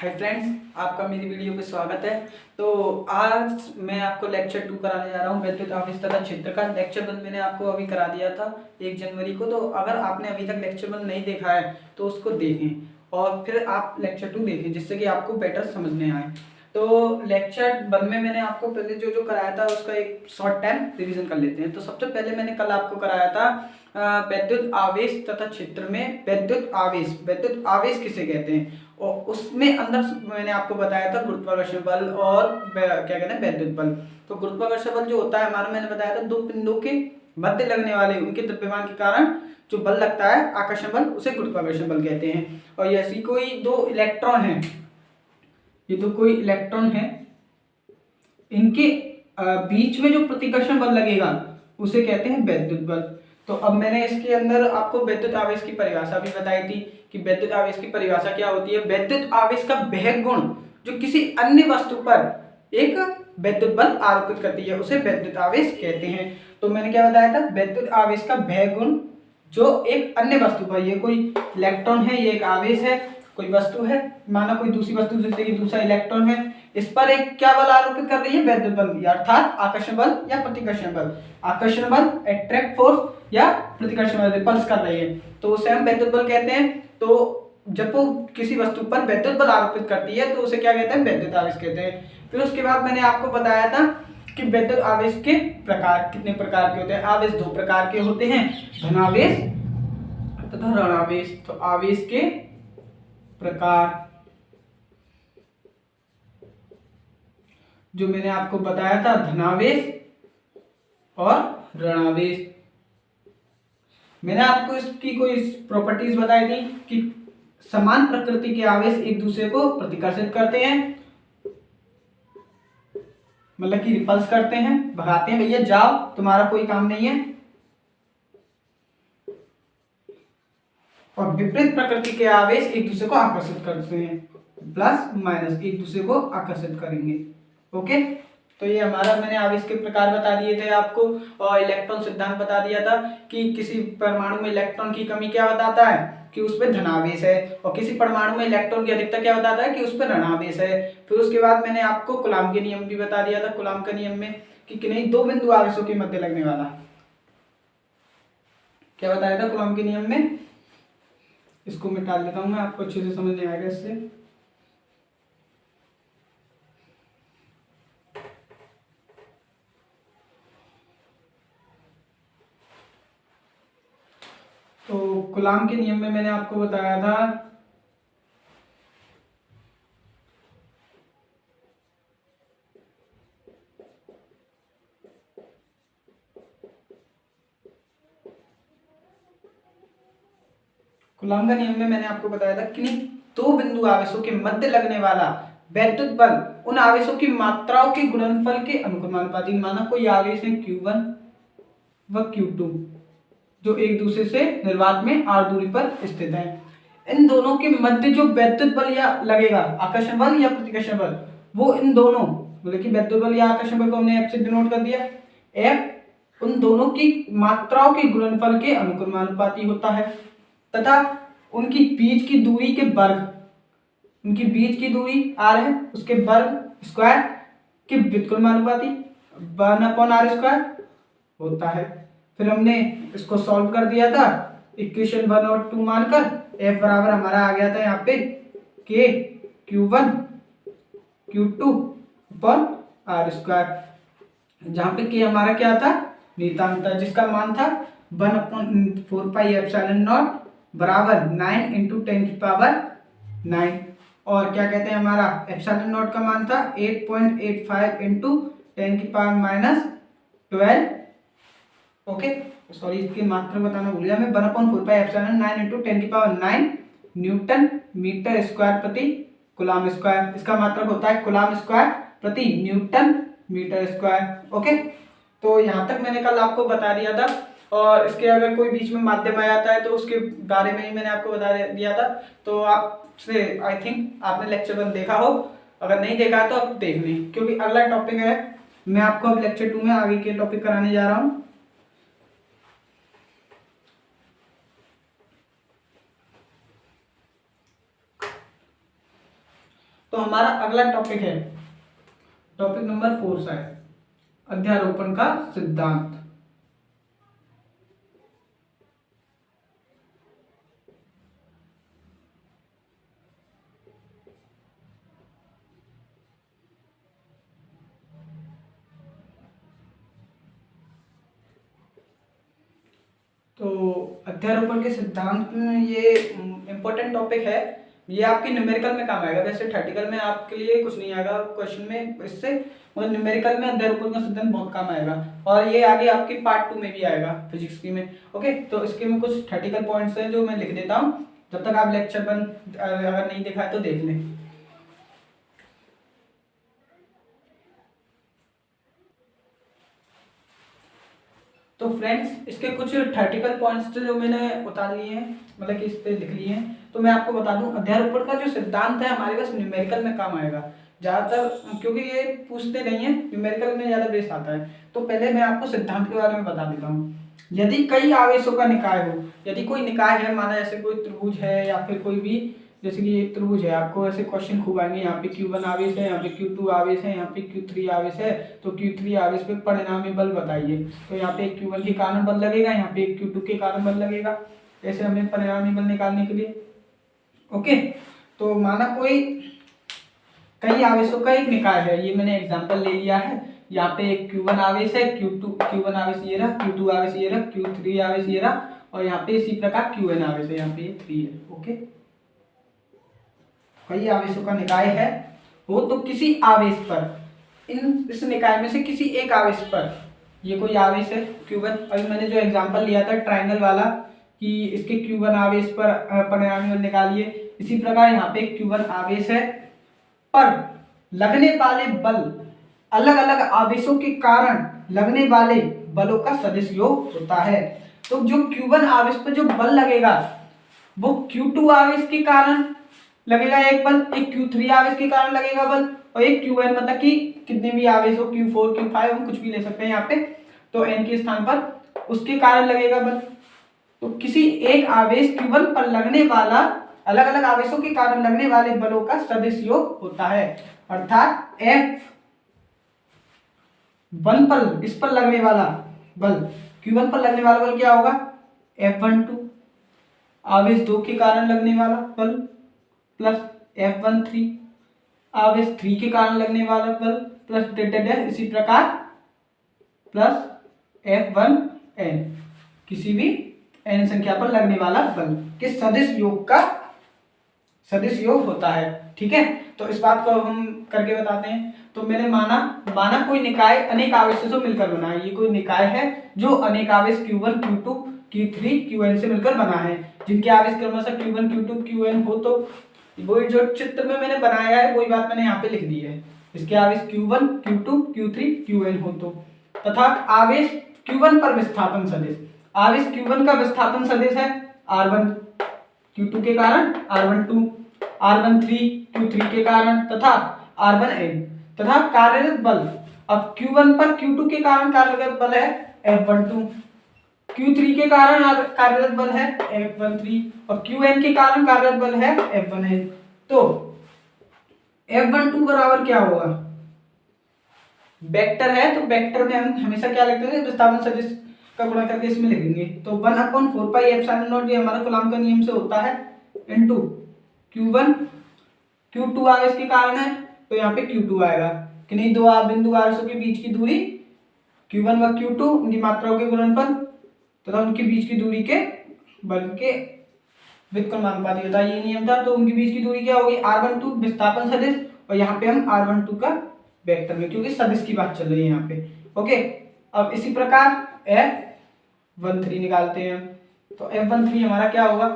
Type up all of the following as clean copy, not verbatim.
Hi friends, आपका मेरी video पे स्वागत है। तो आज मैं आपको लेक्चर 2 कराने जा रहा हूँ। वैद्युत आवेश तथा क्षेत्र का लेक्चर 1 मैंने आपको अभी करा दिया था 1 जनवरी को। तो अगर आपने अभी तक लेक्चर 1 नहीं देखा है तो उसको देखें और फिर आप लेक्चर 2 देखें, जिससे कि आपको बेटर समझने आए। तो लेक्चर 1 में मैंने आपको पहले जो जो कराया था उसका एक शॉर्ट टाइम रिविजन कर लेते हैं। तो सबसे पहले मैंने कल आपको कराया था वैद्युत आवेश तथा क्षेत्र में वैद्युत आवेश किसे कहते हैं, और उसमें अंदर मैंने आपको बताया था गुरुत्वाकर्षण बल और क्या कहते हैं वैद्युत बल। तो गुरुत्वाकर्षण बल जो होता है हमारा, मैंने बताया था दो बिंदुओं के मध्य लगने वाले उनके द्रव्यमान के कारण जो बल लगता है आकर्षण बल, उसे गुरुत्वाकर्षण बल कहते हैं। और ऐसी कोई दो इलेक्ट्रॉन है, ये तो कोई इलेक्ट्रॉन है, इनके बीच में जो प्रतिकर्षण बल लगेगा उसे कहते हैं वैद्युत बल। तो अब मैंने इसके अंदर आपको वैद्युत आवेश की परिभाषा भी बताई थी कि वैद्युत आवेश की परिभाषा क्या होती है। वैद्युत आवेश का वह गुण जो किसी अन्य वस्तु पर एक वैद्युत बल आरोपित करती है उसे वैद्युत आवेश कहते हैं। तो मैंने क्या बताया था, वैद्युत आवेश का वह गुण जो एक अन्य वस्तु पर, ये कोई इलेक्ट्रॉन है, ये एक आवेश है, कोई वस्तु है, माना कोई दूसरी वस्तु जैसे कि दूसरा इलेक्ट्रॉन है, इस पर एक क्या बल आरोपित कर रही है, वैद्युत बल, अर्थात आकर्षण बल या प्रतिकर्षण बल। आकर्षण बल अट्रैक्ट फोर्स या प्रतिकर्षण बल रिपल्स कर रही है, तो उसे हम वैद्युत बल कहते हैं। तो जब वो किसी वस्तु पर वैद्युत बल आरोपित करती है तो उसे क्या कहते हैं, वैद्युत आवेश कहते हैं। फिर उसके बाद मैंने आपको बताया था कि वैद्युत आवेश के प्रकार कितने प्रकार के होते हैं। आवेश दो प्रकार के होते हैं, धनावेश तथा ऋणावेश। तो आवेश के प्रकार जो मैंने आपको बताया था, धनावेश और ऋणावेश। मैंने आपको इसकी कोई प्रॉपर्टीज बताई थी कि समान प्रकृति के आवेश एक दूसरे को प्रतिकर्षित करते हैं, मतलब कि रिपल्स करते हैं, भगाते हैं, भैया जाओ तुम्हारा कोई काम नहीं है। और विपरीत प्रकृति के आवेश एक दूसरे को आकर्षित करते हैं, प्लस माइनस एक दूसरे को आकर्षित करेंगे। ओके, तो ये हमारा, मैंने आवेश के प्रकार बता दिए थे आपको, और इलेक्ट्रॉन सिद्धांत बता दिया था कि किसी परमाणु में इलेक्ट्रॉन की कमी क्या बताता है कि उस पर धनावेश है, और किसी परमाणु में इलेक्ट्रॉन की अधिकता क्या बताता है कि उस पर ऋणावेश है। फिर उसके बाद मैंने आपको कूलाम के नियम भी बता दिया था। कूलाम के नियम में कि किन्हीं दो बिंदु आवेशों के मध्य लगने वाला, क्या बताया था कूलाम के नियम में, इसको मिटा लेता हूं मैं, आपको अच्छे से समझ नहीं आएगा इससे। तो कूलाम के नियम में मैंने आपको बताया था कूलाम का नियम में मैंने आपको बताया था कि दो बिंदु आवेशों के मध्य लगने वाला वैद्युत बल उन आवेशों की मात्राओं के गुणनफल के अनुक्रमानुपाती। माना कोई आवेश है Q1 व Q2 जो एक दूसरे से निर्वात में r दूरी पर स्थित है, इन दोनों के मध्य जो वैद्युत बल या लगेगा, आकर्षण बल या प्रतिकर्षण बल, वो इन दोनों, मतलब कि वैद्युत बल या आकर्षण बल को हमने F से डिनोट कर दिया। F उन दोनों की मात्राओं के गुणनफल के अनुक्रमानुपाती होता है, तथा उनकी बीच की दूरी के वर्ग, उनकी बीच की दूरी r है, उसके वर्ग स्क्वायर के व्युत्क्रमानुपाती 1/r² होता है। फिर हमने इसको सॉल्व कर दिया था इक्वेशन 1 और 2 मानकर। F बराबर हमारा आ गया था यहाँ पे K Q1 Q2 upon r², जहाँ पे K हमारा क्या था, नियतांक था, जिसका मान था 1/4πε0 बराबर 9 इंटू 10⁻⁹। और क्या कहते हैं, हमारा एप्सिलॉन नॉट का मान था 8.85 इंटू 10⁻12। ओके, सॉरी इसकी मात्रा बताना भूल गया मैं। 1/4πε9 इंटू 10⁹ न्यूटन मीटर स्क्वायर प्रति कूलाम स्क्वायर। इसका मात्रक होता है कूलाम स्क्वायर प्रति न्यूटन मीटर स्क्वायर। ओके, तो यहाँ तक मैंने कल आपको बता दिया था। और इसके अगर कोई बीच में माध्यम आ जाता है तो उसके बारे में ही मैंने आपको बता दिया था। तो आपसे आई थिंक आपने लेक्चर 1 देखा हो, अगर नहीं देखा तो आप देख लें, क्योंकि अगला टॉपिक है, मैं आपको अब लेक्चर 2 में आगे के टॉपिक कराने जा रहा हूँ। तो हमारा अगला टॉपिक है टॉपिक नंबर 4 शायद, अध्यारोपण का सिद्धांत। तो अध्यारोपण के सिद्धांत में ये इम्पोर्टेंट टॉपिक है। ये आपके न्यूमेरिकल में काम आएगा, वैसे थर्टिकल में आपके लिए कुछ नहीं आएगा क्वेश्चन में इससे, मगर न्यूमेरिकल में अध्यारोपण का सिद्धांत बहुत काम आएगा, और ये आगे आपकी पार्ट 2 में भी आएगा फिजिक्स की में। ओके, तो इसके में कुछ थर्टिकल पॉइंट्स हैं जो मैं लिख देता हूँ, जब तक आप लेक्चर अगर नहीं देखा है तो देख लें। तो फ्रेंड्स, इसके कुछ थर्टिकल पॉइंट्स जो मैंने उतार लिए हैं, मतलब कि इस पे लिख लिए हैं, तो मैं आपको बता दूं अध्यारोपण का जो सिद्धांत है हमारे पास न्यूमेरिकल में काम आएगा ज़्यादातर, क्योंकि ये पूछते नहीं है, न्यूमेरिकल में ज़्यादा बेस आता है। तो पहले मैं आपको सिद्धांत के बारे में बता देता हूँ। यदि कई आवेशों का निकाय हो, यदि कोई निकाय है, माना जैसे कोई त्रिभुज है या फिर कोई भी, जैसे कि एक त्रिभुज है, आपको ऐसे क्वेश्चन खूब आएंगे, यहाँ पे Q1 आवेश है, यहाँ पे Q2 आवेश है, यहाँ पे Q3 आवेश है, तो Q3 आवेश पे परिणामी बल बताइए। तो यहाँ पे Q1 के कारण बल लगेगा, यहाँ पे Q2 के कारण बल लगेगा, ऐसे हमें परिणामी बल निकालने के लिए। ओके, तो माना कोई कई आवेशों का एक निकाय है, ये मैंने एग्जांपल ले लिया है। यहाँ पे एक Q1 आवेश है, Q1 आवेश ये रहा, Q2 आवेश ये रहा, Q3 आवेश ये रहा, और यहाँ पे इसी प्रकार Qn आवेश है, यहाँ पे ये 3 है। ओके, कई आवेशों का निकाय है वो, तो किसी आवेश पर, इस निकाय में से किसी एक आवेश पर, ये कोई आवेश है Q1, अभी मैंने जो एग्जांपल लिया था ट्राइंगल वाला कि इसके Q1 आवेश पर परिणामी बल निकालिए, इसी प्रकार यहाँ पे Q1 आवेश है, पर लगने वाले बल अलग अलग आवेशों के कारण लगने वाले बलों का सदिश योग होता है। तो जो Q1 आवेश पर जो बल लगेगा वो Q2 आवेश के कारण लगेगा एक बल, एक Q3 आवेश के कारण लगेगा बल, और एक Qn, मतलब कि कितने भी आवेश हो, Q4 Q5 हम कुछ भी ले सकते हैं यहाँ पे, तो n के स्थान पर उसके कारण लगेगा बल। तो किसी एक आवेश Q1 पर लगने वाला अलग अलग आवेशों के कारण लगने वाले बलों का सदिश योग होता है, अर्थात F1 पर, इस पर लगने वाला बल, Q1 पर लगने वाला बल क्या होगा, F12 आवेश 2 के कारण लगने वाला बल, प्लस F13 आवेश 3 के कारण लगने वाला बल, प्लस इसी प्रकार प्लस F1n किसी भी n संख्या पर लगने वाला बल के सदिश योग का सदिश योग होता है। ठीक है, तो इस बात को हम करके बताते हैं। तो मैंने माना कोई निकाय अनेक आवेशों से मिलकर बना है, ये कोई निकाय है जो अनेक आवेश Q1 Q2 Q3 Qn से मिलकर बना है, जिनके आवेश क्रमशः Q1 Q2 Qn हो, तो वही जो चित्र में मैंने बनाया है वही बात मैंने यहाँ पे लिख दी है, इसके आवेश Q1 Q2 Q3 Qn हो, तो तथा आवेश Q1 पर विस्थापन सदिश, आवेश Q1 का विस्थापन सदिश है R1 Q2 के कारण R12, R13 Q3 के कारण तथा R1n, तथा कार्यरत बल, अब Q1 पर Q2 के कारण कार्यरत बल है F12, Q3 के कारण कार्यरत बल है F13, और Qn के कारण कार्यरत बल है F1n। तो F12 बराबर क्या होगा, वेक्टर है, तो वेक्टर में हम हमेशा क्या लिखते हैं, विस्थापन सदिश का गुणा करके इसमें लिखेंगे, तो 1/4πε0 ये हमारा कूलॉम का नियम से होता है, इनटू Q1 Q2 आवेश के कारण है, तो यहाँ पे Q2 आएगा, कि नहीं, दो बिंदु आवेशों के बीच की दूरी Q1 व Q2 उनकी मात्राओं के गुणनफल तथा उनके बीच की दूरी के बल के व्युत्क्रमानुपाती होता है, ये नियम था। तो उनके बीच की दूरी क्या होगी, R12 विस्थापन सदिश, और यहाँ पे हम R12 का वेक्टर में, क्योंकि सदिश की बात चल रही है यहाँ पे। ओके, अब इसी प्रकार F13 निकालते हैं, तो F13 हमारा क्या होगा,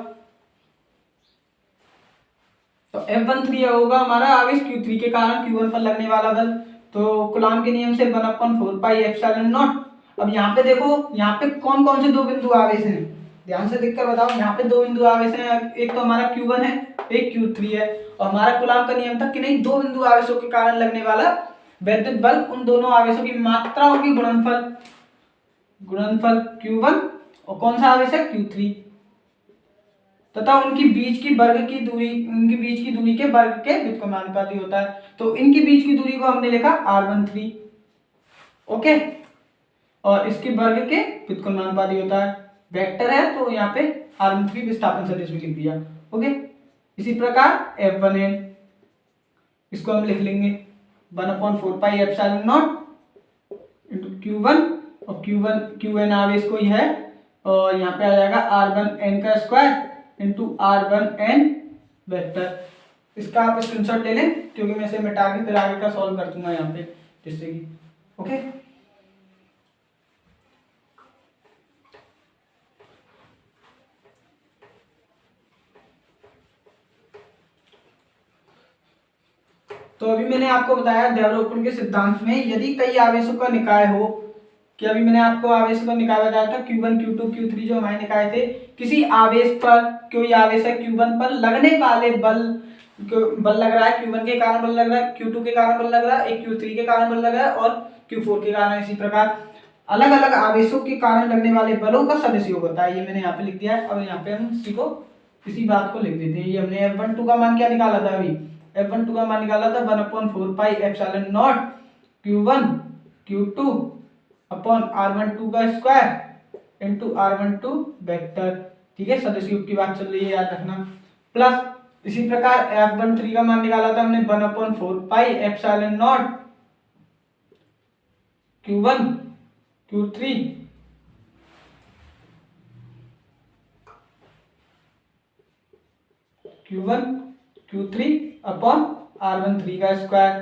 तो F13 होगा हमारा आवेश Q3 के कारण Q1 पर लगने वाला बल, तो कूलॉम के नियम से 1/4πε0। अब यहाँ पे देखो, यहाँ पे कौन कौन से दो बिंदु आवेश हैं, ध्यान से देखकर बताओ, यहाँ पे दो बिंदु आवेश हैं, एक तो हमारा Q1 है, एक Q3 है, और हमारा कूलॉम का नियम था कि नहीं, दो बिंदु आवेशों के कारण लगने वाला वैद्युत बल उन दोनों आवेशों की मात्राओं की गुणनफल Q1 और कौन सा आवेश है Q3। तथा उनकी बीच की दूरी के वर्ग के व्युत्क्रमानुपाती होता है। तो इनके बीच की दूरी को हमने लिखा r13, ओके, और इसके वर्ग के व्युत्क्रमानुपाती होता है। वेक्टर है तो यहाँ पे r13 विस्थापन सदिश भी लिख दिया, ओके। इसी प्रकार F1n, इसको हम लिख लेंगे 1/4 pi epsilon not into Q1, और Qn आवेश कोई है, और यहाँ पे आ जाएगा r1n का स्क्वायर इंटू r1n वेक्टर। इसका आप स्क्रीनशॉट ले लें, क्योंकि मैं इसे मिटा के फिर आगे का सॉल्व कर दूंगा यहाँ पे, जिससे कि ओके। तो अभी मैंने आपको बताया अध्यारोपण के सिद्धांत में यदि कई आवेशों का निकाय हो, कि अभी मैंने आपको आवेशों का निकाय बताया था Q1, Q2, Q3 जो हमारे निकाय थे, किसी आवेश पर, कोई आवेश है Q1 पर लगने वाले बल लग रहा है, Q1 के कारण बल लग रहा है, Q2 के कारण बल लग रहा है, एक Q3 के कारण बल लग रहा है और Q4 के कारण। इसी प्रकार अलग अलग आवेशों के कारण लगने वाले बलों का सदिश योग होता है, ये मैंने यहाँ पे लिख दिया है। अब यहाँ पे हम इसी बात को लिख देते हैं। ये हमने F12 का मान क्या निकाला था, अभी F12 का मान निकाला था 1/4 pi epsilon not Q1 Q2 upon r12 का स्क्वायर इंटू r12 वेक्टर, ठीक है, सदिश योग की बात चल रही है, याद रखना। प्लस इसी प्रकार F13 का मान निकाला था हमने 1/4 pi epsilon not Q1 Q3 Q3 upon r13 का स्क्वायर।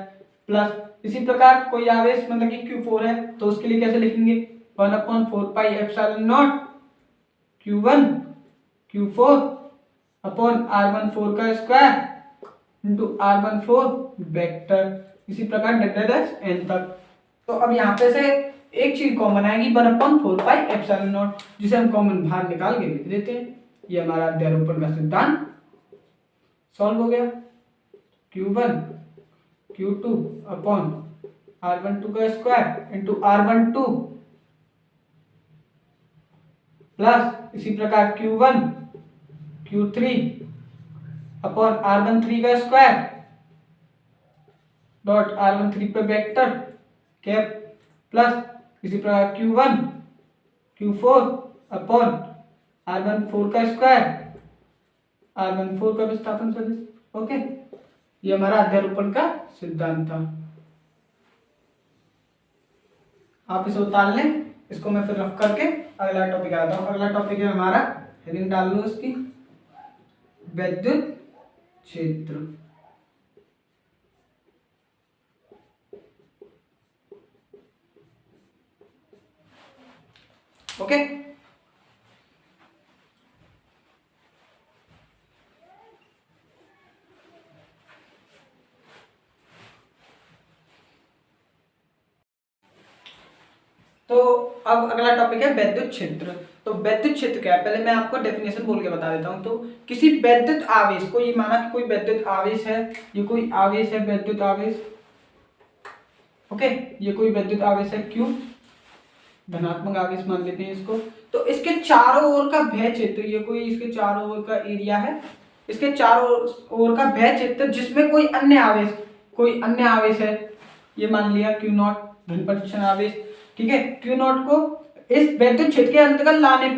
प्लस इसी प्रकार कोई आवेश मतलब कि Q4 है, तो उसके लिए कैसे लिखेंगे 1/4 pi epsilon not Q1 Q4 upon r14 का स्क्वायर इंटू r14 वेक्टर। इसी प्रकार n तक। तो अब यहाँ पे से एक चीज कॉमन आएगी 1/4 पाई एप्सिलॉन नॉट, जिसे हम कॉमन बाहर निकाल के लिख देते हैं। ये हमारा अध्यारोपण का सिद्धांत सॉल्व हो गया। Q1 Q2 अपॉन r12 का स्क्वायर इंटू r12 प्लस इसी प्रकार Q1 Q3 अपॉन r13 का स्क्वायर डॉट r13 पे वेक्टर कैप, प्लस इसी प्रकार Q1 Q4 अपॉन r14 का स्क्वायर r14 का विस्थापन सदिश, ओके। ये हमारा अध्यारोपण का सिद्धांत था। आप इसे उतार लें, इसको मैं फिर रफ करके अगला टॉपिक आता हूँ। अगला टॉपिक है हमारा, हेडिंग डाल लो इसकी, विद्युत क्षेत्र। ओके, तो अब अगला टॉपिक है विद्युत क्षेत्र। तो विद्युत क्षेत्र क्या है, पहले मैं आपको डेफिनेशन बोल के बता देता हूं। तो किसी विद्युत आवेश को, ये माना कि कोई विद्युत आवेश है, ये कोई आवेश है, विद्युत आवेश, ओके, ये कोई विद्युत आवेश है Q, धनात्मक आवेश मान लेते हैं इसको। तो इसके चारों ओर का वह क्षेत्र, ये कोई इसके चारों ओर का एरिया है, इसके चारों ओर का वह क्षेत्र जिसमें कोई अन्य आवेश है, ये मान लिया Q0 धन प्रतिष्ठित आवेश, ठीक है। Q0 को इस विद्युत क्षेत्र के अंदर लाने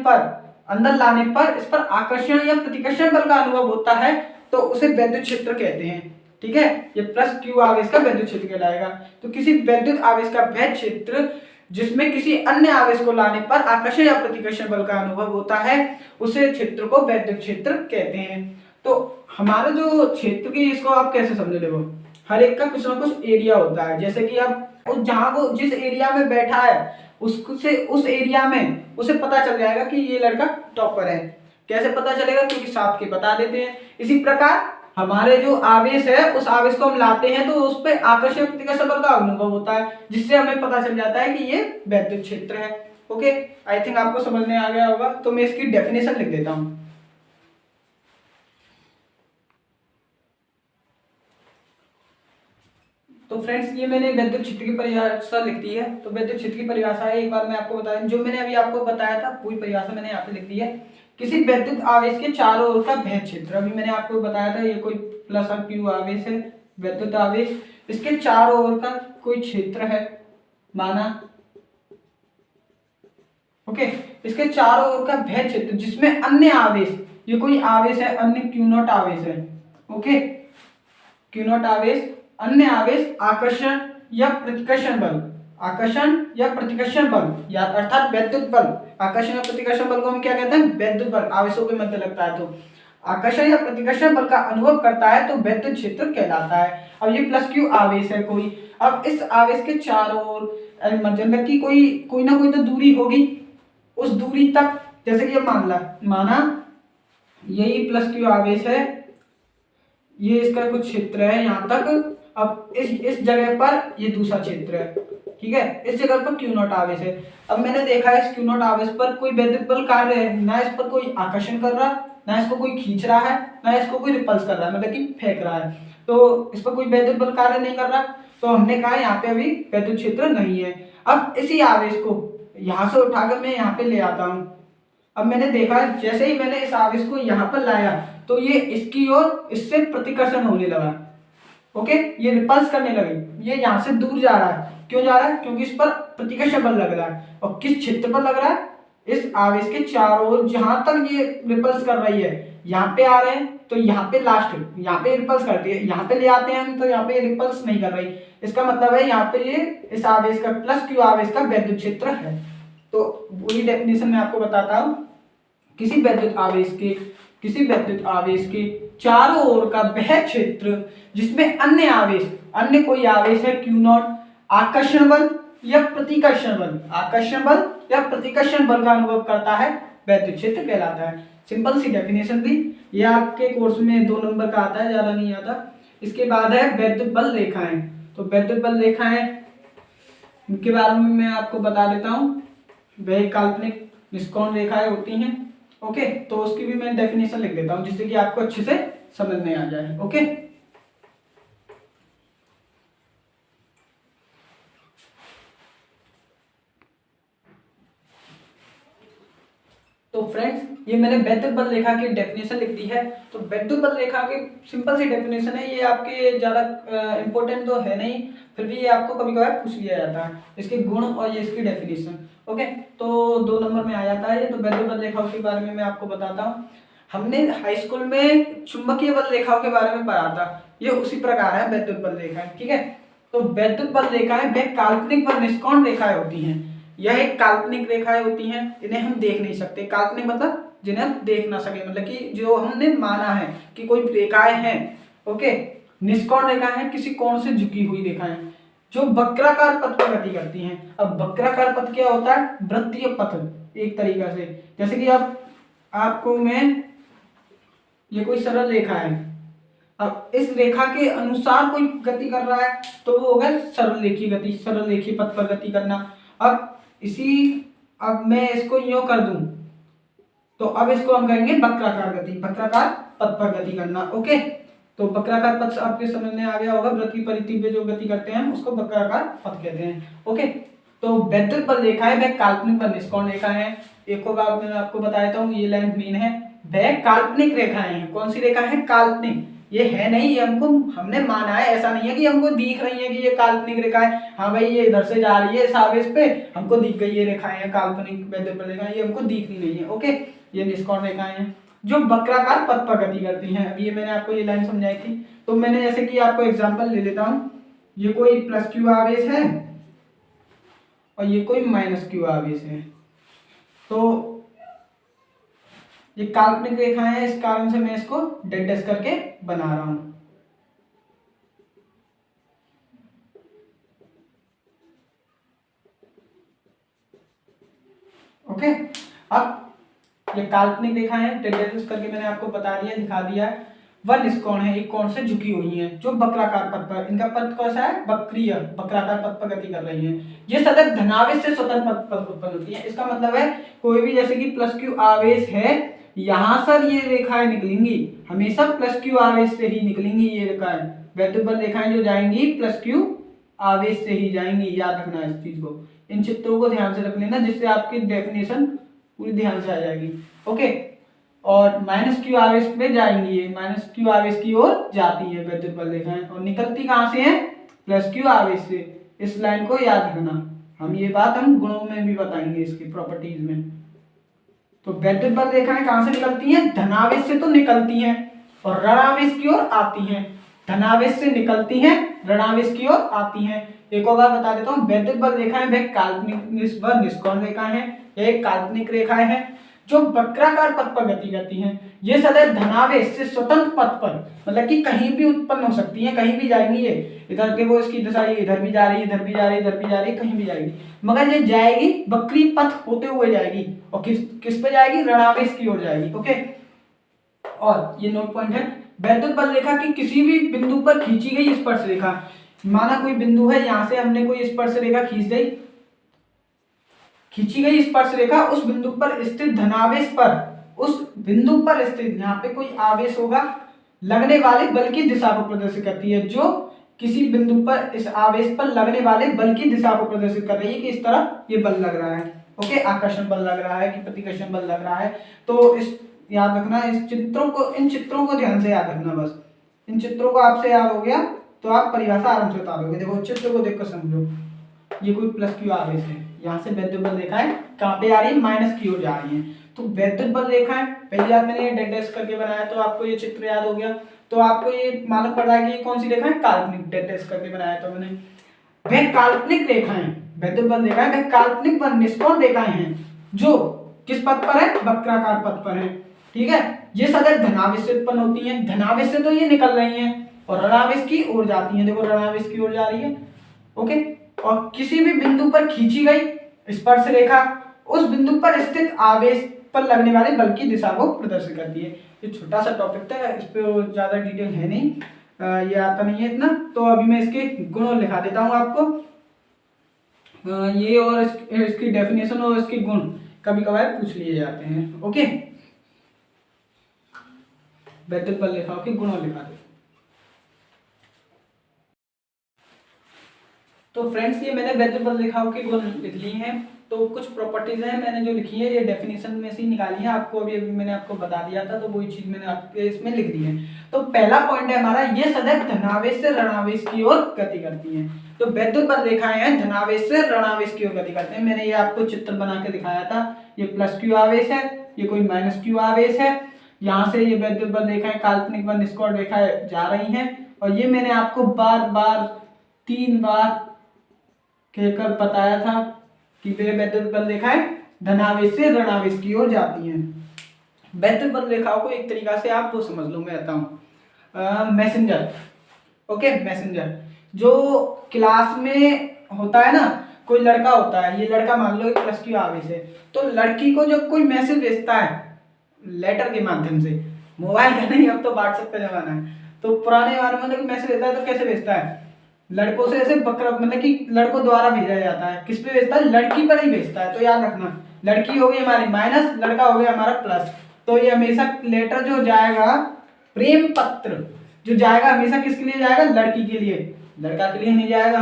पर इस पर आकर्षण या प्रतिकर्षण बल का अनुभव होता है, तो उसे विद्युत क्षेत्र कहते हैं, ठीक है। ये प्लस Q आवेश का विद्युत क्षेत्र कहलाएगा। तो किसी विद्युत आवेश का वह क्षेत्र जिसमें किसी अन्य आवेश को लाने पर आकर्षण या प्रतिकर्षण बल का अनुभव होता है, उसे क्षेत्र को विद्युत क्षेत्र कहते हैं। तो हमारा जो क्षेत्र की, इसको आप कैसे समझ लो, हर एक का कुछ ना कुछ एरिया होता है। जैसे कि अब जहां वो जिस एरिया में बैठा है उस एरिया में उसे पता चल जाएगा कि ये लड़का टॉपर है। कैसे पता चलेगा, क्योंकि साथ के बता देते हैं। इसी प्रकार हमारे जो आवेश है, उस आवेश को हम लाते हैं तो उस पर आकर्षण प्रतिकर्षण बल का अनुभव होता है, जिससे हमें पता चल जाता है कि ये विद्युत क्षेत्र है। ओके, आई थिंक आपको समझ में आ गया होगा। तो मैं इसकी डेफिनेशन लिख देता हूं। तो फ्रेंड्स, ये मैंने विद्युत क्षेत्र की परिभाषा लिख दी है। तो विद्युत क्षेत्र की परिभाषा है, एक बार मैं आपको बता दूं, जो मैंने अभी आपको बताया था पूरी परिभाषा मैंने यहाँ पे लिख दी है। किसी वैद्युत आवेश के चारों ओर का वह क्षेत्र, अभी मैंने आपको बताया था ये कोई प्लस और क्यू आवेश है, वैद्युत आवेश, इसके चारों ओर का कोई क्षेत्र है माना, ओके, इसके चारों ओर का वह क्षेत्र जिसमें अन्य आवेश, ये कोई आवेश है अन्य क्यू नॉट आवेश है, ओके, क्यू नॉट आवेश, अन्य आवेश आकर्षण या प्रतिकर्षण बल, आकर्षण या प्रतिकर्षण बल या अर्थात वैद्युत बल, आकर्षण या प्रतिकर्षण बल को हम क्या कहते हैं, वैद्युत बल, आवेशों के मध्य लगता है तो आकर्षण या प्रतिकर्षण बल का अनुभव करता है तो वैद्युत क्षेत्र कहलाता है। अब ये प्लस क्यू आवेश है कोई, अब इस आवेश के चारों ओर मतलब कि कोई ना कोई तो दूरी होगी, उस दूरी तक, जैसे कि ये माना यही प्लस क्यू आवेश है, ये इसका कुछ क्षेत्र है यहाँ तक, अब इस जगह पर ये दूसरा क्षेत्र है, ठीक है, इस जगह पर क्यू नॉट आवेश है। अब मैंने देखा है इस क्यू नॉट आवेश पर कोई वैद्युत बल कार्य है, ना इस पर कोई आकर्षण कर रहा, ना इसको कोई खींच रहा है, ना इसको कोई रिपल्स कर रहा है, मतलब कि फेंक रहा है, तो इस पर कोई वैद्युत बल कार्य नहीं कर रहा, तो हमने कहा यहाँ पे अभी वैद्युत क्षेत्र नहीं है। अब इसी आवेश को यहाँ से उठाकर मैं यहाँ पे ले आता हूँ, अब मैंने देखा जैसे ही मैंने इस आवेश को यहाँ पर लाया तो ये इसकी ओर इससे प्रतिकर्षण होने लगा, ओके, ये रिपल्स करने लगी, ये यहाँ से दूर जा रहा है, क्यों जा रहा है, क्योंकि इस पर प्रतिकर्षण बल लग रहा है, और किस क्षेत्र पर लग रहा है, इस आवेश के चारों ओर जहां तक ये रिपल्स कर रही है, यहाँ पे आ रहे हैं तो यहाँ पे लास्ट, यहाँ पे रिपल्स करती है, यहाँ पे ले आते हैं हम तो यहाँ पे रिपल्स नहीं कर रही, इसका मतलब है यहाँ पे ये इस आवेश का प्लस क्यू आवेश का वैद्युत क्षेत्र है। तो वही डेफिनेशन मैं आपको बताता हूँ, किसी वैद्युत आवेश के चारों ओर का वह क्षेत्र जिसमें अन्य कोई आवेश है क्यू नॉट, आकर्षण बल या प्रतिकर्षण बल का अनुभव करता है, वैद्युत क्षेत्र कहलाता है। सिंपल सी डेफिनेशन थी, ये आपके कोर्स में 2 नंबर का आता है, ज्यादा नहीं आता। इसके बाद है वैद्युत बल रेखाएं, तो वैद्युत बल रेखाएं के बारे में मैं आपको बता देता हूँ, वह काल्पनिक निष्कोण रेखाएं होती हैं, ओके, तो उसकी भी मैं डेफिनेशन लिख देता हूँ जिससे कि आपको अच्छे से समझ में आ जाए, ओके। तो फ्रेंड्स, ये मैंने वैद्युत बल रेखा की डेफिनेशन लिख दी है। तो वैद्युत बल रेखा की सिंपल सी डेफिनेशन है, ये आपके ज़्यादा इंपॉर्टेंट तो है नहीं, फिर भी ये आपको कभी कभार पूछ लिया जाता है, इसके गुण और ये इसकी डेफिनेशन, ओके। तो 2 नंबर में आ जाता है ये। तो वैद्युत बल रेखाओं के बारे में मैं आपको बताता हूँ। हमने हाई स्कूल में चुंबकीय बल रेखाओं के बारे में पढ़ा था, ये उसी प्रकार है वैद्युत बल रेखाएं, ठीक है। तो वैद्युत बल रेखाएं वे काल्पनिक व निष्कोण रेखाएं होती हैं, यह एक काल्पनिक रेखाएं होती हैं, इन्हें हम देख नहीं सकते, काल्पनिक मतलब जिन्हें हम देख ना सके, मतलब कि जो हमने माना है कि कोई रेखाएं हैं, ओके। निष्कोण रेखाएं हैं, किसी कोण से झुकी हुई रेखाएं जो वक्राकार पथ पर गति करती हैं। अब वक्राकार पथ क्या होता है, वृत्तीय पथ एक तरीका से, जैसे कि अब आपको मैं ये कोई सरल रेखा है, अब इस रेखा के अनुसार कोई गति कर रहा है तो वो होगा सरल रेखीय गति, सरल रेखीय पथ पर गति करना। अब मैं इसको यूं कर दूं तो अब इसको हम कहेंगे वक्राकार गति, वक्राकार पथ पर गति करना, ओके। तो वक्राकार पथ आपके समझ में आ गया होगा, वृत्तीय परिधि पे जो गति करते हैं उसको वक्राकार पथ कहते हैं, ओके। तो वैद्युत बल रेखाएं वह काल्पनिक व निष्कोण रेखाएं हैं। एक और बात मैं आपको बता देता हूँ, ये लाइन मेन है, वह काल्पनिक रेखाएं हैं। कौन सी रेखा है, काल्पनिक, ये है नहीं, ये हमने माना है, ऐसा नहीं है कि हमको दिख रही है कि ये काल्पनिक रेखा है, हाँ भाई ये इधर से जा रही है इस आवेश पे, हमको दिख गई ये रेखाएं हैं काल्पनिक वैद्युत बल रेखाएं, ये हमको दिखनी नहीं है, ओके। ये निष्कोण रेखाएं हैं जो वक्राकार पथ पर गति करती हैं। अब ये मैंने आपको ये लाइन समझाई थी, तो मैंने जैसे कि आपको एग्जांपल ले लेता हूँ, ये कोई प्लस क्यू आवेश है और ये कोई माइनस क्यू आवेश है, तो ये काल्पनिक रेखाएं हैं, इस कारण से मैं इसको डैश डैश करके बना रहा हूं, ओके। अब ये काल्पनिक रेखाएं हैं, डैश करके मैंने आपको बता दिया, दिखा दिया। वह निष्कोण है, एक कोण से झुकी हुई है जो वक्राकार पथ पर, इनका पथ कैसा है, वक्रीय, वक्राकार पथ पर गति कर रही है। ये सदैव धनावेश से स्वतंत्र पथ उत्पन्न होती है। इसका मतलब है कोई भी जैसे कि प्लस क्यू आवेश है, यहां से ये रेखाएं निकलेंगी हमेशा प्लस क्यू आवेश से ही निकलेंगी, ये रेखाएं वैद्युत बल रेखाएं जो जाएंगी प्लस क्यू आवेश से ही जाएंगी, याद रखना इस चीज को, इन चित्रों को ध्यान से रख लेना जिससे आपकी डेफिनेशन पूरी ध्यान से आ जाएगी, ओके। और माइनस क्यू आवेश पे जाएंगी, ये माइनस क्यू आवेश की ओर जाती है वैद्युत बल रेखाएं, और निकलती कहाँ से है, प्लस क्यू आवेश से। इस लाइन को याद रखना, हम ये बात हम गुणों में भी बताएंगे, इसकी प्रॉपर्टीज में। तो वैद्युत बल रेखाएं कहाँ से निकलती हैं, धनावेश से तो निकलती हैं और ऋणावेश की ओर आती हैं। धनावेश से निकलती हैं, ऋणावेश की ओर आती हैं। एक और बार बता देता हूँ, वैद्युत बल रेखाएं वे काल्पनिक व निष्कोण रेखाएं हैं, एक काल्पनिक रेखाएं हैं जो वक्राकार पथ पर गति करती हैं। ये सदैव धनावेश से स्वतंत्र पथ पर, मतलब कि कहीं भी उत्पन्न हो सकती हैं, कहीं भी जाएंगी ये, इधर देखो इसकी दिशा ये इधर भी जा रही है, इधर भी जा रही है, इधर भी जा रही है, कहीं भी जाएगी, मगर ये जाएगी वक्री पथ होते हुए जाएगी, और किस पे जाएगी, ऋणावेश की ओर जाएगी। ओके, और ये नोट पॉइंट है, वैद्युत बल रेखा की किसी भी बिंदु पर खींची गई स्पर्श रेखा, माना कोई बिंदु है, यहां से हमने कोई स्पर्श रेखा खींची गई स्पर्श रेखा उस बिंदु पर स्थित धनावेश पर, उस बिंदु पर स्थित, यहाँ पे कोई आवेश होगा, लगने वाले बल की दिशा को प्रदर्शित करती है, जो किसी बिंदु पर इस आवेश पर लगने वाले बल की दिशा को प्रदर्शित कर रही है कि इस तरह ये बल लग रहा है। ओके, आकर्षण बल लग रहा है कि प्रतिकर्षण बल लग रहा है। तो इस याद रखना, इन चित्रों को ध्यान से याद रखना, बस इन चित्रों को आपसे याद हो गया तो आप परिभाषा आराम से बता दोगे। देखो चित्र को देखकर समझो, ये कोई प्लस क्यू आवेश है, यहाँ से वैद्युत बल रेखाएं कहाँ पे आ रही है, माइनस की ओर जा रही है। तो वैद्युत बल रेखाएं पहली बार मैंने ये डैश करके बनाया तो आपको ये चित्र याद हो गया, तो आपको ये मालूम पड़ रहा है कि ये कौन सी रेखा है, काल्पनिक, डैश करके बनाया था मैंने। वह काल्पनिक रेखाएं, वैद्युत बल रेखाएं वह काल्पनिक व निष्कोण रेखाएं हैं जो किस पथ पर है, वक्राकार पथ पर है। ठीक है, ये सदैव धनावेश से उत्पन्न होती हैं, धनावेश से तो ये निकल रही हैं और ऋणावेश की ओर जाती हैं, देखो ऋणावेश की ओर जा रही है। ओके, और किसी भी बिंदु पर खींची गई स्पर्श रेखा उस बिंदु पर स्थित आवेश पर लगने वाले बल की दिशा को प्रदर्शित करती है। ये छोटा सा टॉपिक था, इस पे ज्यादा डिटेल है नहीं, ये आता नहीं है इतना। तो अभी मैं इसके गुण लिखा देता हूँ आपको, ये और इसकी डेफिनेशन और इसके गुण कभी कभार पूछ लिए जाते हैं। ओके, वैद्युत बल रेखाओं के गुण लिखा दे। तो फ्रेंड्स, ये मैंने वैद्युत बल रेखाओं के गुण लिख लिए हैं। तो कुछ प्रॉपर्टीज हैं मैंने जो लिखी है, ये डेफिनेशन में से ही निकाली है, आपको अभी मैंने आपको बता दिया था, तो वही चीज मैंने आपके इसमें लिख दी है। तो पहला पॉइंट है हमारा, ये सदैव धनावेश से ऋणावेश की ओर गति करती हैं। तो वैद्युत बल रेखाएं हैं धनावेश से ऋणावेश की ओर गति करते हैं। मैंने ये आपको चित्र बना के दिखाया था, ये प्लस क्यू आवेश है, ये कोई माइनस क्यू आवेश है, यहाँ से ये वैद्युत बल रेखाएं काल्पनिक व निष्कोण रेखाएं जा रही हैं, और ये मैंने आपको बार बार 3 बार कहकर बताया था कि वे वैद्युत बल रेखाएं धनावेश से ऋणावेश की ओर जाती हैं। वैद्युत बल रेखाओं को एक तरीका से आप वो समझ लो, मैं बताता हूँ, मैसेंजर। ओके, मैसेंजर जो क्लास में होता है ना, कोई लड़का होता है, ये लड़का मान लो एक प्लस क्यू आवेश है, तो लड़की को जब कोई मैसेज भेजता है लेटर के माध्यम से, मोबाइल का नहीं, अब तो व्हाट्सएप का जमाना है, तो पुराने जमाने में मैसेज भेजता है तो कैसे भेजता है, लड़कों से ऐसे बकरा, मतलब कि लड़कों द्वारा भेजा जाता है। किस पे भेजता है, लड़की पर ही भेजता है। तो याद रखना, लड़की हो गई हमारी माइनस, लड़का हो गया हमारा प्लस। तो ये हमेशा लेटर जो जाएगा, प्रेम पत्र जो जाएगा, हमेशा किसके लिए जाएगा, लड़की के लिए, लड़का के लिए नहीं जाएगा।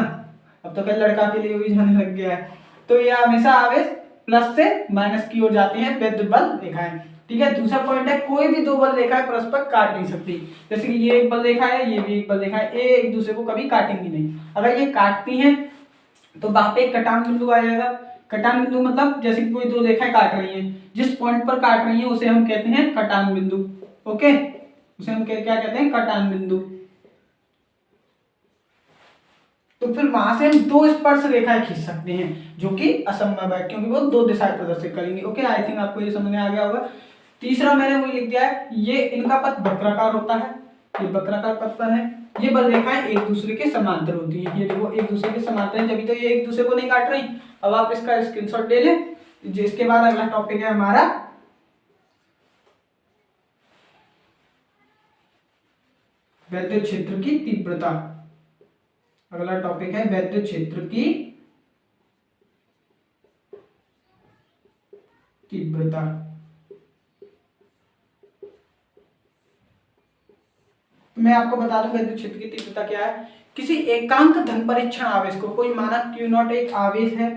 अब तो क्या लड़का के लिए भी जाने लग गया है। तो ये हमेशा आवेश प्लस से माइनस की ओर जाती है वैद्युत बल रेखाएं। ठीक है, दूसरा पॉइंट है, कोई भी दो बल रेखाएं परस्पर काट नहीं सकती। जैसे कि ये एक बल रेखा है, ये भी एक बल रेखा है, ये एक दूसरे को कभी काटेंगी नहीं। अगर ये काटती हैं तो वहां पे एक कटान बिंदु आ जाएगा। कटान बिंदु मतलब जैसे कि कोई दो रेखाएं काट रही हैं, जिस पॉइंट पर काट रही हैं उसे हम कहते हैं कटान बिंदु। ओके, उसे हम क्या कहते हैं, कटान बिंदु। तो फिर वहां से हम दो स्पर्श रेखाएं खींच सकते हैं, जो कि असंभव है क्योंकि वो दो दिशाएं प्रदर्शित करेंगी। ओके, आई थिंक आपको ये समझ में आ गया होगा। तीसरा मैंने वही लिख दिया है, ये इनका पथ वक्राकार होता है, ये वक्राकार पथ पर है। ये बल रेखाएं एक दूसरे के समांतर होती हैं, ये देखो एक दूसरे के समांतर है, तभी तो ये एक दूसरे को नहीं काट रही। अब आप इसका स्क्रीनशॉट ले लें। जिसके बाद अगला टॉपिक है हमारा वैद्युत क्षेत्र की तीव्रता। अगला टॉपिक है वैद्युत क्षेत्र की तीव्रता। मैं आपको बता दूं वैद्युत क्षेत्र की तीव्रता क्या है। किसी एकांक धन परीक्षण आवेश को, कोई माना Q0 एक आवेश है,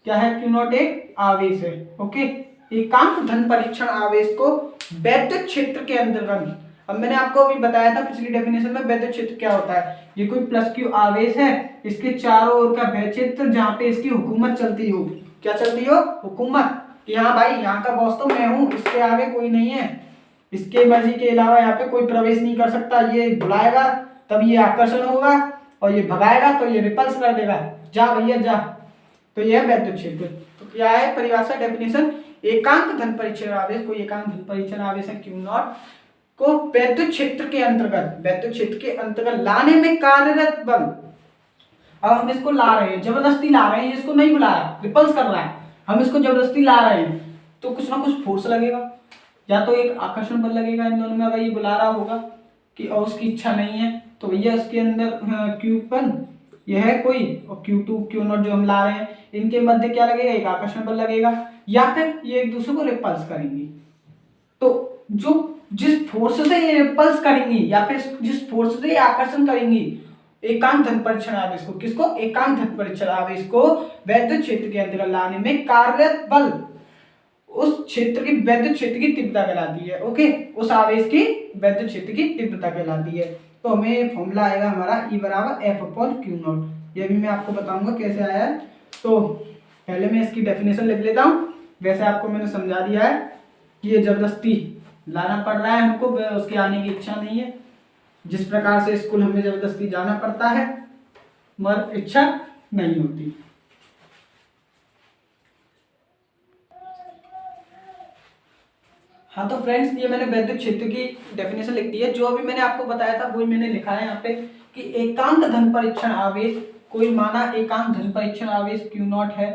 क्या है, Q0 एक आवेश है। ओके, एकांक धन परीक्षण आवेश को वैद्युत क्षेत्र के अंतर्गत, अब मैंने आपको अभी बताया था पिछली डेफिनेशन में वैद्युत क्षेत्र क्या होता है। ये कोई प्लस क्यू आवेश है, इसके चारों ओर का वह क्षेत्र जहाँ पे इसकी हुकूमत चलती हो। क्या चलती हो? हुकूमत। कि हाँ भाई यहाँ का बॉस तो मैं हूँ, इसके आगे कोई नहीं है, इसके मर्जी के अलावा यहाँ पे कोई प्रवेश नहीं कर सकता। ये बुलाएगा तब ये आकर्षण होगा, और ये भगाएगा तो ये रिपल्स कर देगा, जा भैया जा। तो यह वैद्युत क्षेत्र। तो क्या है परिभाषा, डेफिनेशन? एकांक धन परीक्षण आवेश, कोई एकांक धन परीक्षण आवेश है Q नॉट को वैद्युत क्षेत्र के अंतर्गत, वैद्युत क्षेत्र के अंतर्गत लाने में कार्यरत बल। अब हम इसको ला रहे हैं, जबरदस्ती ला रहे हैं, इसको नहीं बुलाया, रिपल्स कर रहा है, हम इसको जबरदस्ती ला रहे हैं, तो कुछ ना कुछ फोर्स लगेगा, या तो एक आकर्षण बल लगेगा इन दोनों में। अगर ये बुला रहा होगा कि और उसकी इच्छा नहीं है तो भैया इसके अंदर Q1 यह है कोई, और Q2 Q नॉट जो हम ला रहे हैं, इनके मध्य क्या लगेगा? एक आकर्षण बल लगेगा, या फिर ये एक दूसरे को रिपल्स करेंगी। तो जो जिस फोर्स से ये रिपल्स करेंगी या फिर जिस फोर्स से ये आकर्षण करेंगी, एकांक धन परीक्षण आवेश को, किसको? एकांक धन परीक्षण आवेश को वैद्युत क्षेत्र के अंतर्गत लाने में कार्यरत बल उस क्षेत्र की वैद्युत क्षेत्र की तीव्रता कहलाती है। ओके, उस आवेश की वैद्युत क्षेत्र की तीव्रता कहलाती है। तो हमें फॉर्मूला आएगा हमारा E बराबर F/Q0। यह भी मैं आपको बताऊंगा कैसे आया है। तो पहले मैं इसकी डेफिनेशन लिख लेता हूँ। वैसे आपको मैंने समझा दिया है कि ये जबरदस्ती लाना पड़ रहा है हमको, उसकी आने की इच्छा नहीं है। जिस प्रकार से स्कूल हमें जबरदस्ती जाना पड़ता है मगर इच्छा नहीं होती। हाँ तो फ्रेंड्स, ये मैंने वैद्युत क्षेत्र की डेफिनेशन लिख दी है। जो अभी मैंने आपको बताया था वही मैंने लिखा है यहाँ पे कि एकांक धन परीक्षण आवेश, कोई माना एकांक धन परीक्षण आवेश Q नॉट है,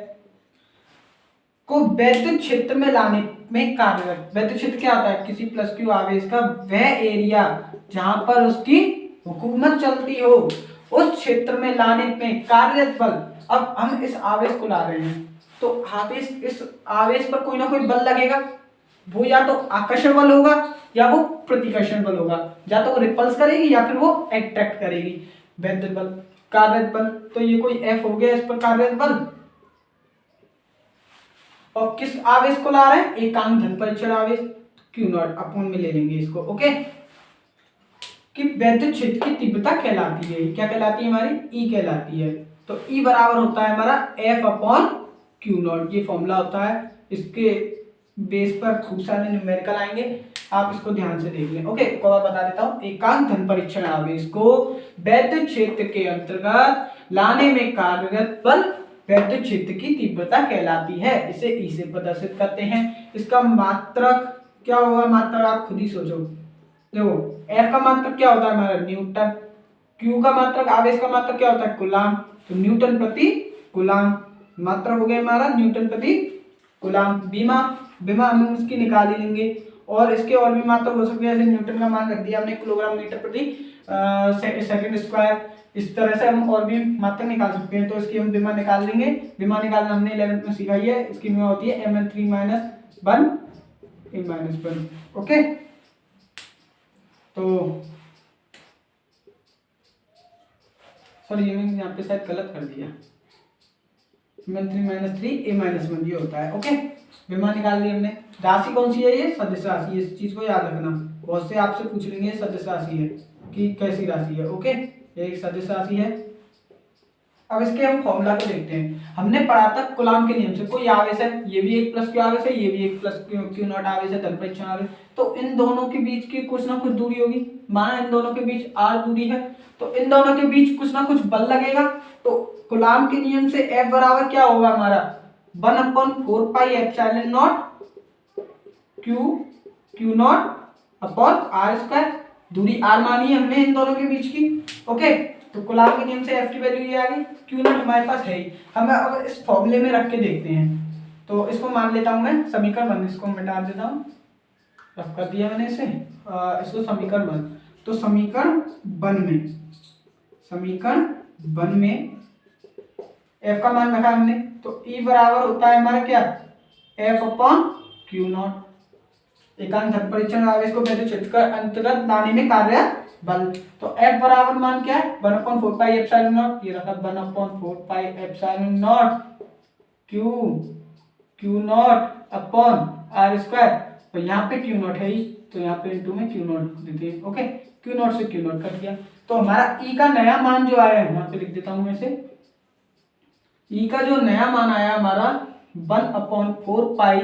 को वैद्युत क्षेत्र में लाने में कार्यरत। वैद्युत क्षेत्र क्या होता है? किसी प्लस क्यू आवेश का वह एरिया जहां पर उसकी हुकूमत चलती हो, उस क्षेत्र में लाने में कार्यरत बल। अब हम इस आवेश को ला रहे हैं, तो आवेश, इस आवेश पर कोई ना कोई बल लगेगा। वो या तो आकर्षण बल होगा या वो प्रतिकर्षण बल होगा, या तो वो रिपल्स करेगी या फिर वो अट्रैक्ट करेगी। वैद्युत बल, कार्यरत बल, तो ये कोई F हो गया इस पर कार्यरत बल। और किस आवेश को ला रहे हैं? एकांक धन परीक्षण आवेश Q नॉट, अपूर्ण में ले लेंगे इसको। ओके, कि वैद्युत क्षेत्र की तीव्रता कहलाती है, क्या कहलाती है हमारी? E कहलाती है। तो E बराबर होता है हमारा F/Q नॉट। ये फॉर्मूला होता है, इसके बेस पर खूब सारे न्यूमेरिकल आएंगे, आप इसको ध्यान से देख लें। ओके, एक और बता देता हूं, एकांक धन परीक्षण आवेश को वैद्युत क्षेत्र के अंतर्गत लाने में कार्यरत बल वैद्युत क्षेत्र की तीव्रता कहलाती है। इसे ई से प्रदर्शित करते हैं। इसका मात्रक क्या होगा? मात्रक आप खुद ही सोचो। देखो, F का मात्रक क्या होता है हमारा? न्यूटन। Q का मात्रक, आवेश का मात्रक क्या होता है? कूलाम। तो न्यूटन प्रति कूलाम, मात्रक हो गया हमारा न्यूटन प्रति कूलाम। बीमा हम उसकी निकाल ही लेंगे, और इसके और भी मात्रक हो सकते हैं। जैसे न्यूटन का मान रख दिया हमने, किलोग्राम मीटर प्रति सेकंड स्क्वायर। इस तरह से हम और भी मात्रक निकाल सकते हैं। तो इसकी हम बीमा निकाल लेंगे। बीमा निकालना हमने 11th में सिखाई है। इसकी बीमा होती है ml3 - 1 a - 1। ओके, तो सॉरी, ये मैंने यहाँ पे शायद गलत कर दिया। ml3 - 3 a - 1 ये होता है। ओके, बीमा निकाल ली हमने। राशि कौन सी है? ये सदिश राशि है। इस चीज को याद रखना, बहुत से आपसे पूछ लेंगे सदिश राशि है कि कैसी राशि है। ओके, ये एक सदिश राशि है। अब इसके हम फॉर्मूला को देखते हैं। हमने पढ़ा था कूलाम के नियम से, कोई आवेश है, ये भी एक प्लस क्यू आवेश है, ये भी एक प्लस क्यू नॉट आवेश है, धन परीक्षण आवेश। तो इन दोनों के बीच की कुछ ना कुछ दूरी होगी। माना इन दोनों के बीच r दूरी है, तो इन दोनों के बीच कुछ ना कुछ बल लगेगा। तो कूलाम के नियम से F बराबर क्या होगा हमारा? 1/4 pi epsilon not Q not upon r square. दूरी r मानी है हमने इन दोनों के बीच की। ओके, तो कूलाम के नियम से F की वैल्यू ये आ गई। Q नॉट हमारे पास है ही। हम अब इस फॉर्मूले में रख के देखते हैं। तो इसको मान लेता हूं मैं समीकरण 1, इसको मिटा देता हूं, रफ कर दिया मैंने इसे। इसको समीकरण 1, तो समीकरण 1 में F का मान रखा हमने। तो E बराबर होता है हमारा क्या? F/Q not. एकांक धन परीक्षण आवेश को वैद्युत क्षेत्र के अंतर्गत लाने में कार्यरत बल। तो F बराबर मान क्या है? 1/4 पाई एप्सिलॉन नॉट। ये रखा 1/4 pi epsilon not Q not upon R square और यहाँ पे क्यू नॉट है ही, तो यहाँ पे इंटू में क्यू नॉट देते हैं। ओके, क्यू नॉट से क्यू नॉट कर दिया। तो हमारा ई का नया मान जो आया है, यहाँ पे लिख देता हूँ मैं इसे, ई का जो नया मान आया हमारा 1/4 pi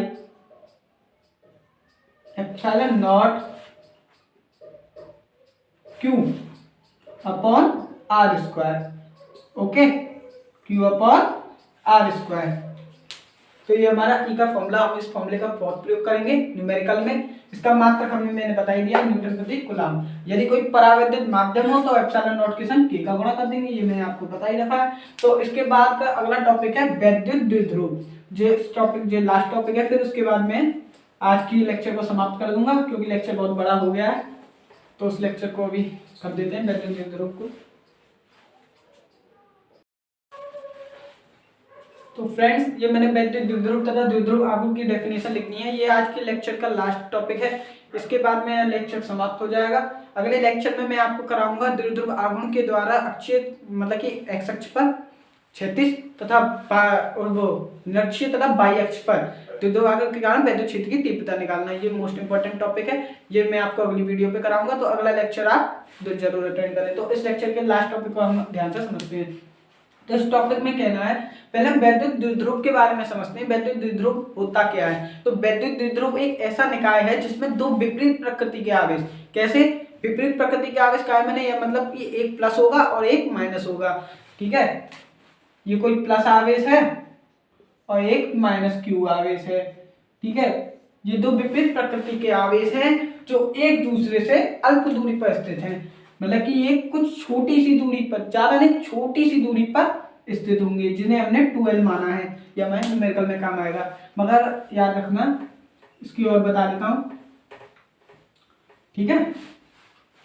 epsilon not Q upon R square. Okay, Q upon R square. तो ये हमारा ई का फॉर्मूला, हम इस फॉर्मूले का बहुत प्रयोग करेंगे न्यूमेरिकल में। इसका मात्रक हमने मैंने बता ही दिया, न्यूटन प्रति कूलम। यदि कोई परावैद्युत माध्यम हो तो एप्सिलॉन नॉट के संग k का गुणा कर देंगे, ये मैंने आपको बता ही रखा है। तो इसके बाद का अगला टॉपिक है वैद्युत द्विध्रुव, जो टॉपिक जो लास्ट टॉपिक है। फिर उसके बाद में आज की लेक्चर को समाप्त कर दूंगा, क्योंकि लेक्चर बहुत बड़ा हो गया है। तो उस लेक्चर को अभी कर देते हैं, वैद्युत द्विध्रुव को। तो फ्रेंड्स, ये मैंने वैद्युत द्विध्रुव तथा द्विध्रुव आघूर्ण की डेफिनेशन लिखनी है। ये आज के लेक्चर का लास्ट टॉपिक है। इसके बाद में लेक्चर समाप्त हो जाएगा। अगले लेक्चर में मैं आपको कराऊंगा द्विध्रुव आघूर्ण के द्वारा अक्षीय मतलब कि एक्स अक्ष पर क्षैतिज तथा और वो निरक्षीय तथा बाह्य अक्ष पर द्विध्रुव आघूर्ण के कारण वैद्युत क्षेत्र की तीव्रता निकालना। ये मोस्ट इंपोर्टेंट टॉपिक है, ये मैं आपको अगली वीडियो पे कराऊंगा। तो अगला लेक्चर आप जरूर अटेंड करें। तो इस लेक्चर के लास्ट टॉपिक को हम ध्यान से समझते हैं। तो इस टॉपिक में कहना है, पहले हम वैद्युत द्विध्रुव के बारे में समझते हैं। वैद्युत द्विध्रुव होता क्या है? तो वैद्युत द्विध्रुव एक ऐसा निकाय है जिसमें दो विपरीत प्रकृति के आवेश, कैसे विपरीत प्रकृति के आवेश का है मैंने, यह मतलब कि एक प्लस होगा और एक माइनस होगा। ठीक है, ये कोई प्लस आवेश है और एक माइनस क्यू आवेश है। ठीक है, ये दो विपरीत प्रकृति के आवेश हैं जो एक दूसरे से अल्प दूरी पर स्थित हैं। मतलब कि ये कुछ छोटी सी दूरी पर, ज्यादा नहीं, छोटी सी दूरी पर स्थित होंगे, जिन्हें हमने 2l माना है। या मैं न्यूमेरिकल में काम आएगा, मगर याद रखना, इसकी और बता देता हूं। ठीक है,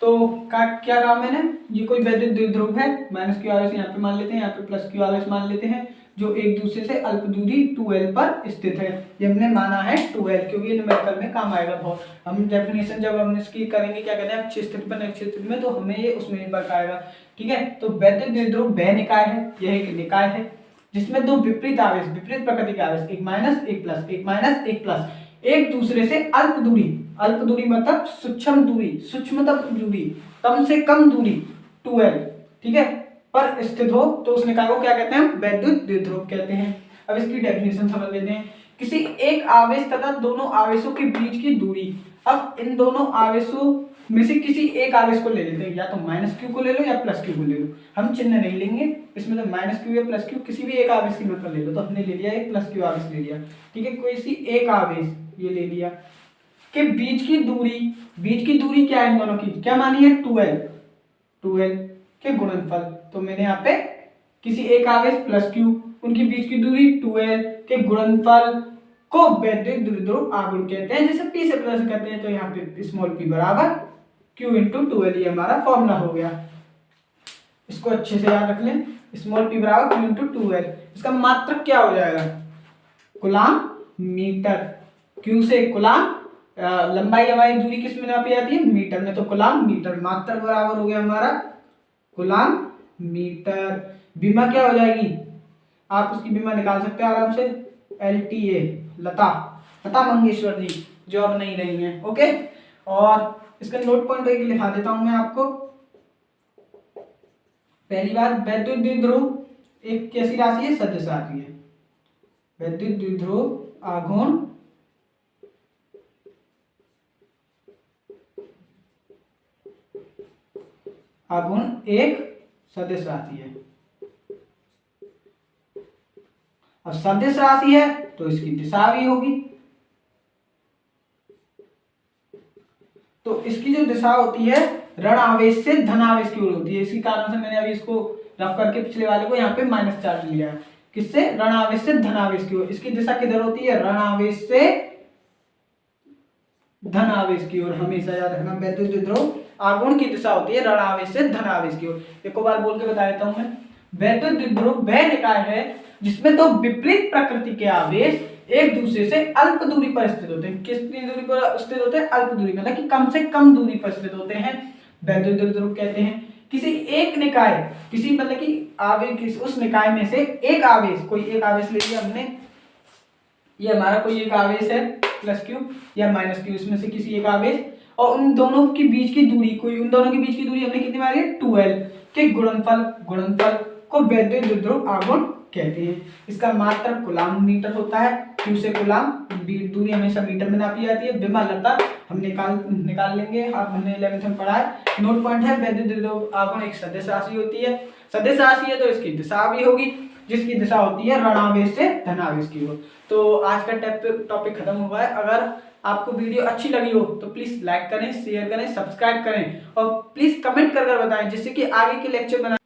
तो क्या कहा मैंने, ये कोई वैद्युत द्विध्रुव है, माइनस क्यू आवेश यहाँ पे मान लेते हैं, यहाँ पे प्लस क्यू आवेश मान लेते हैं, जो एक दूसरे से अल्प दूरी 2l पर स्थित है। ये हमने माना है 2l, क्योंकि न्यूमेरिकल में काम आएगा बहुत। हम डेफिनेशन जब हम इसकी करेंगे, क्या कहते हैं, अक्षीय स्थिति पर निरक्षीय स्थिति में, तो हमें ये उसमें ही वर्क आएगा। ठीक है, तो वैद्युत द्विध्रुव वह निकाय है, यह एक निकाय है जिसमें दो विपरीत आवेश, विपरीत प्रकृति के आवेश, एक माइनस एक प्लस, एक माइनस एक प्लस, एक दूसरे से अल्प दूरी मतलब सूक्ष्म दूरी, सूक्ष्मतम दूरी, कम से कम दूरी 2l, ठीक है, पर स्थित हो, तो उस निकाय को क्या कहते हैं, वैद्युत द्विध्रुव कहते हैं। अब इसकी डेफिनेशन समझ लेते हैं। किसी एक आवेश तथा दोनों आवेशों के बीच की दूरी। अब इन दोनों आवेशों में से किसी एक आवेश को ले लेते हैं, या तो माइनस क्यू को ले लो या प्लस क्यू को ले लो। हम चिन्ह नहीं लेंगे इसमें, तो माइनस क्यू या प्लस क्यू किसी भी एक आवेश की मतलब ले लो। तो हमने ले लिया एक प्लस क्यू आवेश ले लिया। ठीक है, कोई सी एक आवेश ये ले लिया के बीच की दूरी क्या है इन दोनों की, क्या मानी है, 2l के गुणनफल। तो मैंने यहाँ पे किसी एक आवेश प्लस क्यू, उनके बीच की दूरी 2l के गुणनफल को वैद्युत द्विध्रुव आघूर्ण कहते हैं, जैसे p से प्लस करते हैं। तो यहाँ पे स्मॉल p बराबर q इंटू 2l, ये हमारा फॉर्मूला हो गया। इसको अच्छे से याद रख लें, स्मॉल p बराबर q इंटू 2l। इसका मात्रक क्या हो जाएगा, कूलम मीटर। q से कूलम, लंबाई हमारी दूरी किस में नापी जाती है, मीटर में, तो कूलम मीटर। मात्रक बराबर हो गया हमारा कूलम मीटर। बीमा क्या हो जाएगी, आप उसकी बीमा निकाल सकते हैं आराम से, LTA, लता मंगेशकर जी, जो अब नहीं रही हैं। ओके, और इसका नोट पॉइंट एक लिखा देता हूं मैं आपको। पहली बात, वैद्युत द्विध्रुव एक कैसी राशि है, सदिश राशि है। वैद्युत द्विध्रुव आघूर्ण एक सदिश राशि है। अब सदिश राशि है तो इसकी दिशा भी होगी, तो इसकी जो दिशा होती है ऋण आवेश से धन आवेश की ओर होती है। इसी कारण से मैंने अभी इसको रफ करके पिछले वाले को यहाँ पे माइनस चार्ज लिया है, किससे, ऋण आवेश से धन आवेश की ओर। इसकी दिशा किधर होती है, ऋण आवेश से धन आवेश की ओर। हमेशा याद रखना, वैद्युत द्विध्रुव आघूर्ण की दिशा होती है ऋण आवेश से धन आवेश की ओर। एक बार बोल के बता देता हूं मैं, वैद्युत द्विध्रुव वह निकाय है जिसमें दो विपरीत प्रकृति के आवेश एक दूसरे से अल्प दूरी पर स्थित होते हैं। कितनी दूरी पर स्थित होते हैं, अल्प दूरी, मतलब कि कम से कम दूरी पर स्थित होते हैं, वैद्युत द्विध्रुव कहते हैं। किसी एक निकाय, किसी मतलब कि आवेश, उस निकाय में से एक आवेश, कोई एक आवेश ले लिया हमने, ये हमारा कोई एक आवेश है, प्लस क्यू या माइनस क्यू, इसमें से किसी एक आवेश और उन दोनों के बीच की दूरी, कोई उन दोनों के बीच की दूरी हमने कितनी मारी है 12 के गुणनफल को वैद्युत द्विध्रुव आघूर्ण कहते हैं। इसका मात्रक कूलाम मीटर होता है, क्यू से कूलाम, दूरी हमेशा मीटर में नापी जाती है। विमल लता हम निकाल लेंगे, आप हमने 11th में पढ़ा है। नोट पॉइंट है वैद्युत द्विध्रुव आघूर्ण एक सदिश राशि होती है, सदिश राशि है तो इसकी दिशा भी होगी, जिसकी दिशा होती है ऋणावेश से धनावेश की ओर। तो आज का टॉपिक खत्म हुआ है। अगर आपको वीडियो अच्छी लगी हो तो प्लीज लाइक करें, शेयर करें, सब्सक्राइब करें और प्लीज कमेंट कर बताएं, जिससे कि आगे के लेक्चर बनाने